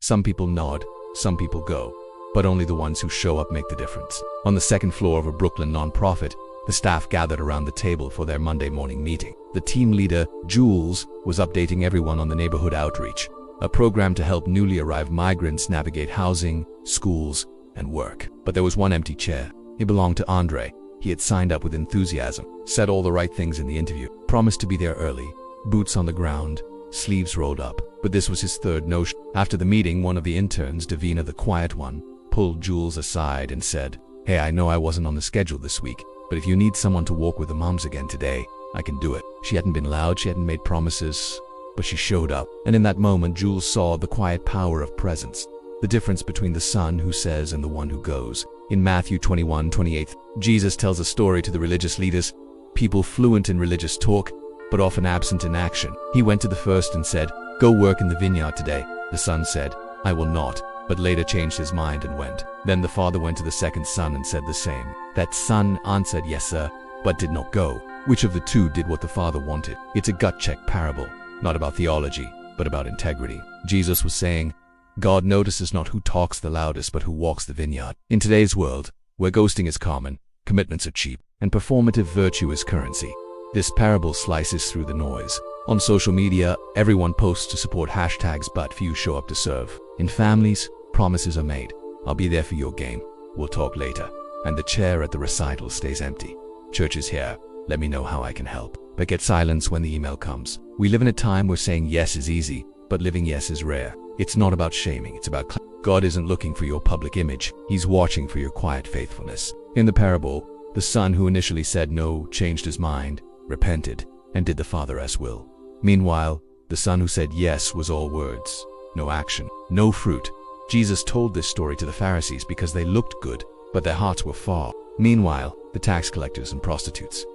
Some people nod, some people go, but only the ones who show up make the difference. On the second floor of a Brooklyn nonprofit, the staff gathered around the table for their Monday morning meeting. The team leader, Jules, was updating everyone on the neighborhood outreach, a program to help newly arrived migrants navigate housing, schools, and work. But there was one empty chair. It belonged to Andre. He had signed up with enthusiasm, said all the right things in the interview, promised to be there early, boots on the ground, sleeves rolled up. But this was his third no-show. After the meeting, one of the interns, Davina the quiet one, pulled Jules aside and said, "Hey, I know I wasn't on the schedule this week, but if you need someone to walk with the moms again today, I can do it." She hadn't been loud, she hadn't made promises, but she showed up. And in that moment, Jules saw the quiet power of presence, the difference between the son who says and the one who goes. In Matthew 21:28, Jesus tells a story to the religious leaders, people fluent in religious talk, but often absent in action. He went to the first and said, "Go work in the vineyard today." The son said, "I will not," but later changed his mind and went. Then the father went to the second son and said the same. That son answered, "Yes, sir," but did not go. Which of the two did what the father wanted? It's a gut check parable, not about theology, but about integrity. Jesus was saying, God notices not who talks the loudest, but who walks the vineyard. In today's world, where ghosting is common, commitments are cheap, and performative virtue is currency, this parable slices through the noise. On social media, everyone posts to support hashtags, but few show up to serve. In families, promises are made. "I'll be there for your game. We'll talk later." And the chair at the recital stays empty. "Church is here. Let me know how I can help." But get silence when the email comes. We live in a time where saying yes is easy, but living yes is rare. It's not about shaming, it's about God isn't looking for your public image. He's watching for your quiet faithfulness. In the parable, the son who initially said no changed his mind, repented, and did the Father's will. Meanwhile, the son who said yes was all words, no action, no fruit. Jesus told this story to the Pharisees because they looked good, but their hearts were far. Meanwhile, the tax collectors and prostitutes.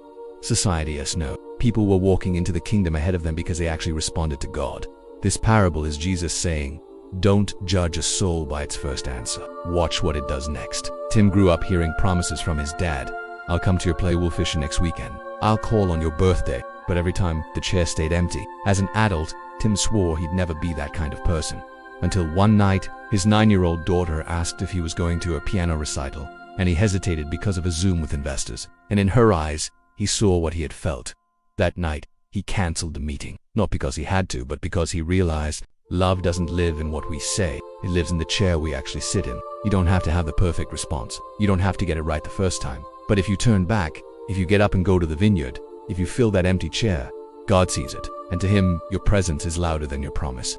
Society yes no. People were walking into the kingdom ahead of them because they actually responded to God. This parable is Jesus saying, don't judge a soul by its first answer. Watch what it does next. Tim grew up hearing promises from his dad. "I'll come to your play wolf fishing next weekend. I'll call on your birthday." But every time, the chair stayed empty. As an adult, Tim swore he'd never be that kind of person. Until one night, his 9-year-old daughter asked if he was going to a piano recital, and he hesitated because of a Zoom with investors. And in her eyes, he saw what he had felt. That night, he canceled the meeting. Not because he had to, but because he realized love doesn't live in what we say. It lives in the chair we actually sit in. You don't have to have the perfect response. You don't have to get it right the first time. But if you turn back, if you get up and go to the vineyard, if you fill that empty chair, God sees it. And to him, your presence is louder than your promise.